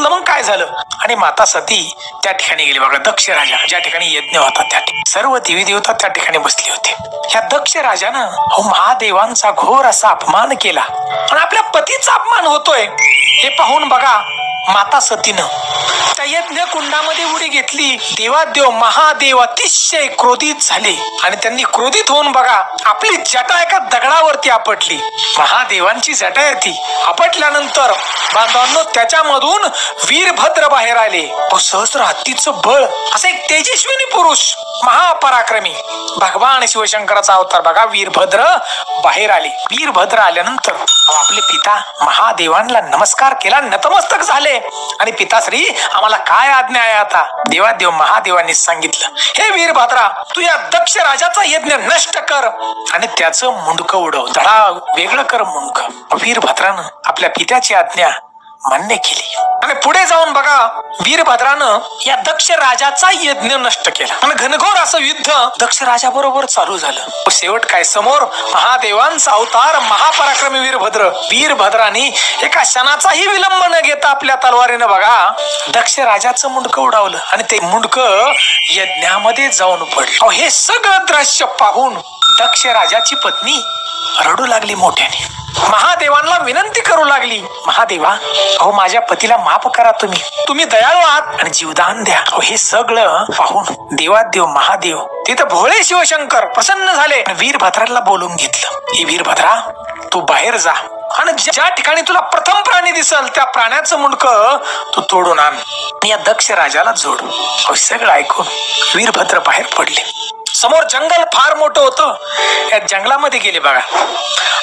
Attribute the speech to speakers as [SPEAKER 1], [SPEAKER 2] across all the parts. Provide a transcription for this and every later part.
[SPEAKER 1] बसलं मग काय झालं? आणि माता सती त्या ठिकाणी गेली बघा. दक्ष राजा ज्या ठिकाणी यज्ञ होता त्या ठिकाणी सर्व देवी देवता त्या ठिकाणी बसले होते. ह्या दक्ष राजानं महादेवांचा घोर असा अपमान केला आणि आपल्या पतीचा अपमान होतोय हे पाहून बघा माता सतीनं त्या यज्ञ कुंडामध्ये उडी घेतली. देवादेव महादेव अतिशय क्रोधित झाले आणि त्यांनी क्रोधित होऊन बघा आपली जटा एका दगडावरती आपटली. महादेवांची जटा आहे ती आपटल्यानंतर बांधवांनो त्याच्यामधून वीरभद्र बाहेर आले. सहस्र हत्तीचं बळ असं एक तेजस्विनी पुरुष महापराक्रमी भगवान शिवशंकराचा अवतार बघा. वीरभद्र बाहेर आले. वीरभद्र आल्यानंतर आपले पिता महादेवांना नमस्कार केला, नतमस्तक झाले आणि पिताश्री आम्हाला काय आज्ञा आहे आता? देवादेव महादेवांनी सांगितलं, हे वीरभद्रा तू या दक्ष राजाचा यज्ञ नष्ट कर आणि त्याचं मुंडकं उडव, धडा वेगळं कर मुंडकं. वीरभद्रानं आपल्या पित्याची आज्ञा मान्य केली आणि पुढे जाऊन बघा वीरभद्रानं या दक्ष राजाचा यज्ञ नष्ट केला आणि घनघोर असं युद्ध दक्ष राजा बरोबर चालू झालं. शेवट काय? समोर महादेवांचा अवतार महापराक्रमी वीरभद्राने एका क्षणाचाही विलंब न घेता आपल्या तलवारीनं बघा दक्ष राजाचं मुंडकं उडावलं आणि ते मुंडकं यज्ञामध्ये जाऊन पडलं. हे सगळं दृश्य पाहून दक्ष राजाची पत्नी रडू लागली मोठ्याने. महादेवांना विनंती करू लागली, महादेवा अहो माझ्या पतीला माफ करा, तुम्ही दयाळू आहात आणि जीवदान द्या. हे सगळं पाहून देवादेव महादेव तिथं भोळे शिवशंकर प्रसन्न झाले. वीरभद्राला बोलून घेतलं, हे वीरभद्रा तू बाहेर जा आणि ज्या ठिकाणी तुला प्रथम प्राणी दिसल त्या प्राण्याचं मुंडकं तू तोडून आण, या दक्ष राजाला जोड. सगळं ऐकून वीरभद्र बाहेर पडले. समोर जंगल फार मोठं होतं. या जंगलामध्ये गेले बघा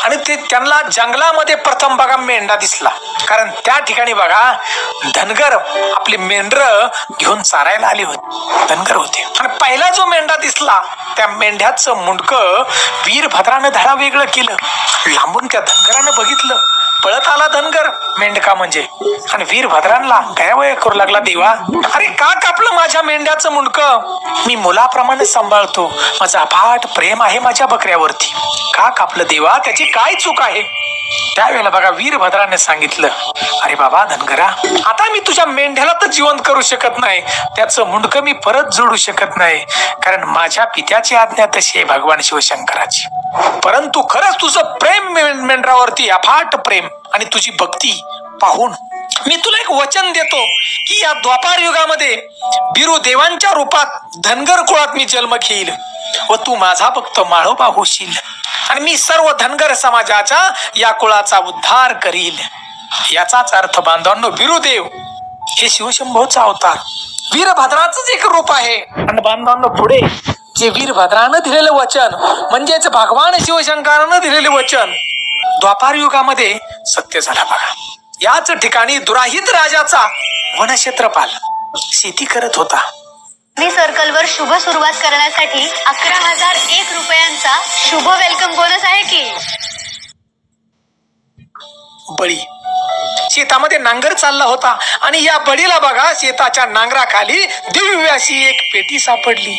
[SPEAKER 1] आणि ते त्यांना जंगलामध्ये प्रथम बघा मेंढा दिसला. कारण त्या ठिकाणी बघा धनगर आपले मेंढर घेऊन चारायला आले होते, धनगर होते. आणि पहिला जो मेंढा दिसला त्या मेंढ्याचं मुंडकं वीरभद्रानं धडा वेगळं केलं. लांबून त्या धनगरानं बघितलं, पळत आला धनगर मेंढका म्हणजे आणि वीरभद्रांना गयावया करू लागला, देवा अरे का कापलं माझ्या मेंढ्याचं मुंडकं? मी मुलाप्रमाणे सांभाळतो, माझं अफाट प्रेम आहे माझ्या बकऱ्यावरती, का कापलं देवा? त्याची काय चूक आहे? त्यावेळेला बघा वीरभद्राने सांगितलं, अरे बाबा धनगरा आता मी तुझ्या मेंढ्याला तर जिवंत करू शकत नाही, त्याचं मुंडकं मी परत जोडू शकत नाही, कारण माझ्या पित्याची आज्ञा तशी आहे भगवान शिवशंकराची. परंतु खरंच तुझं प्रेम मेंढरावरती अफाट प्रेम आणि तुझी भक्ती पाहून मी तुला एक वचन देतो की या द्वापार युगामध्ये बिरू देवांच्या रूपात धनगर कुळात मी जन्म घेईल व तू माझा भक्त माळोबा होशील आणि मी सर्व धनगर समाजाच्या या कुळाचा उद्धार करील. याचाच अर्थ बांधवांनो बिरुदेव हे शिवशंभूचा अवतार वीरभद्राचंच एक रूप आहे. आणि बांधवांनो पुढे जे वीरभद्रानं दिलेलं वचन म्हणजेच भगवान शिवशंकरानं दिलेले वचन द्वापार युगामध्ये सत्य झाला बघा. याच ठिकाणी दुराहित राजाचा वनक्षेत्रपाल शेती करत होता.
[SPEAKER 2] मी सर्कलवर शुभ सुरुवात करण्यासाठी 11,001 रुपयांचा शुभ वेलकम बोनस आहे की.
[SPEAKER 1] बळी शेतामध्ये नांगर चालला होता आणि या बळीला बघा शेताच्या नांगराखाली दिव्य अशी एक पेटी सापडली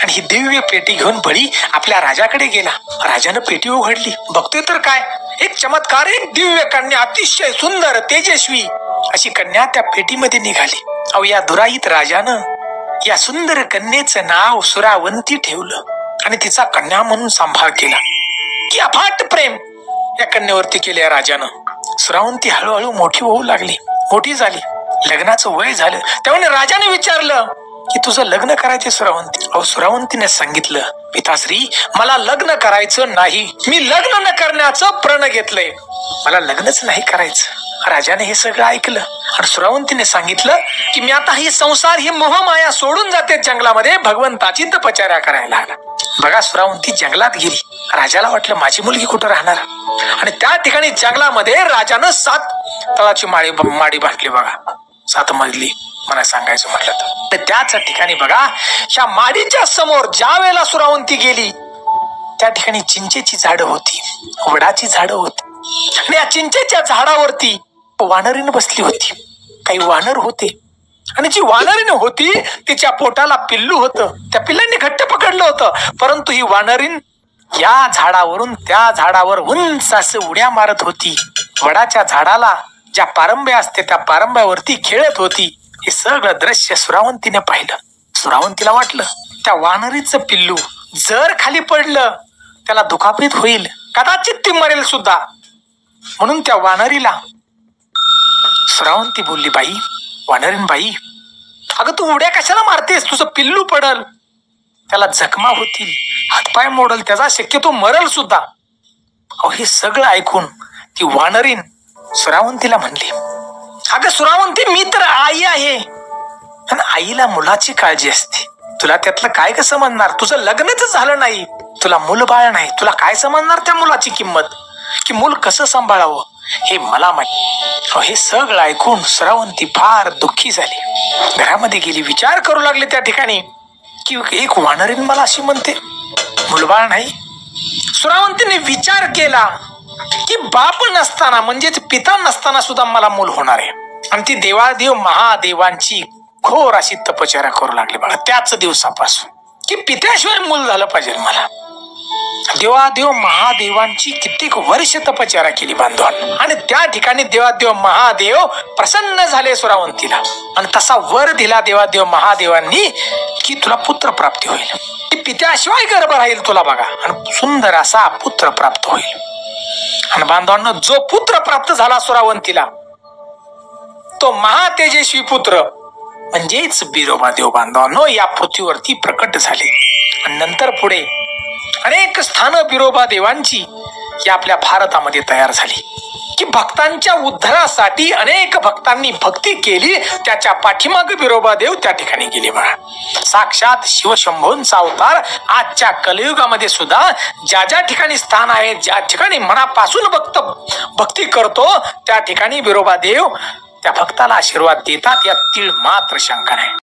[SPEAKER 1] आणि ही दिव्य पेटी घेऊन बळी आपल्या राजाकडे गेला. राजानं पेटी उघडली, बघतोय तर काय एक चमत्कार, एक दिव्य कन्या अतिशय सुंदर तेजस्वी अशी कन्या त्या पेटीमध्ये निघाली. अहो या दुराईत राजानं या सुंदर कन्येचं नाव सुरावंती ठेवलं आणि तिचा कन्या म्हणून सांभाळ केला. की अफाट प्रेम या कन्येवरती केले राजानं. सुरावंती हळूहळू मोठी होऊ लागली, मोठी झाली, लग्नाचं वय झालं. त्यामुळे राजाने विचारलं की तुझं लग्न करायचे सुरावंती? अहो सुरावंतीने सांगितलं, पिताश्री मला लग्न करायचं नाही, मी लग्न न करण्याचं प्रण घेतलंय, मला लग्नच नाही करायचं. राजाने हे सगळं ऐकलं आणि सुरावंतीने सांगितलं की मी आता ही संसार ही मोहमाया सोडून जाते जंगलामध्ये भगवंताची तपश्चर्या करायला लागला. बघा सुरावंती जंगलात गेली. राजाला वाटलं माझी मुलगी कुठं राहणार आणि त्या ठिकाणी जंगलामध्ये राजानं 7 तळाची माडी बांधली बघा, 7 मजली मला सांगायचं म्हटलं तर. त्याच ठिकाणी बघा ह्या माडीच्या समोर ज्या वेळेला सुरावंती गेली त्या ठिकाणी चिंचेची झाडं होती, वडाची झाडं होती आणि या चिंचेच्या झाडावरती वानरीन बसली होती. काही वानर होते आणि जी वानरीन होती तिच्या पोटाला पिल्लू होतं, त्या पिल्लांनी घट्ट पकडलं होतं. परंतु ही वानरीन या झाडावरून त्या झाडावर उंच असं उड्या मारत होती. वडाच्या झाडाला ज्या पारंब्या असते त्या पारंब्यावरती खेळत होती. हे सगळं दृश्य सुरावंतीने पाहिलं. सुरावंतीला वाटलं त्या वानरीचं पिल्लू जर खाली पडलं त्याला दुखापत होईल, कदाचित ती मरेल सुद्धा. म्हणून त्या वानरीला सुरावंती बोलली, बाई, वानरीन बाई, अगं तू उड्या कशाला मारतेस? तुझं पिल्लू पडल, त्याला जखमा होतील, हातपाय मोडल, त्याचा शक्यतो मरल सुद्धा. हे सगळं ऐकून ती वानरीन सुरावंतीला म्हणली, अगं सुरावंती, मी तर आई आहे आणि आईला मुलाची काळजी असते. तुला त्यातलं काय कसं समजणार? तुझं लग्नच झालं नाही, तुला मूलबाळ नाही, तुला काय समजणार त्या मुलाची किंमत, की मूल कसं सांभाळावं हे मला माहिती. हे सगळं ऐकून सुरावंती फार दुःखी झाली. घरामध्ये गेली, विचार करू लागले त्या ठिकाणी की एक वानरीन मला अशी म्हणते मूलबाळ नाही. सुरावंतीने विचार केला की बाप नसताना म्हणजेच पिता नसताना सुद्धा मला मूल होणार आहे. आणि ती देवादेव महादेवांची घोर अशी तपश्चर्या करू लागली बघा त्याच दिवसापासून, की पित्याशिवाय मूल झालं पाहिजे मला. देवादेव महादेवांची कित्येक वर्ष तपश्चर्या केली बांधवांनो. आणि त्या ठिकाणी देवादेव महादेव प्रसन्न झाले सुरावंतीला आणि तसा वर दिला देवादेव महादेवांनी की तुला पुत्र प्राप्ती होईल, पित्याशिवाय गर्भ राहील तुला बघा, आणि सुंदर असा पुत्र प्राप्त होईल. आणि बांधवांनो, जो पुत्र प्राप्त झाला सुरावंतीला तो महातेजस्वी पुत्र म्हणजेच बिरोबा देव बांधवांनो या पृथ्वीवरती प्रकट झाले. आणि नंतर पुढे अनेक स्थान बिरोबा देवांची या आपल्या भारतामध्ये तयार झाली, की भक्तांच्या उद्धारासाठी अनेक भक्तांनी भक्ती केली. त्याच्या पाठीमागे बिरोबा देव त्या ठिकाणी गेले बघा. साक्षात शिवशंभूंचा अवतार आजच्या कलियुगामध्ये सुद्धा ज्या ज्या ठिकाणी स्थान आहे, ज्या ठिकाणी मनापासून भक्ती करतो त्या ठिकाणी बिरोबा देव त्या भक्ताला आशीर्वाद देतात, यात तीळ मात्र शंका नाही.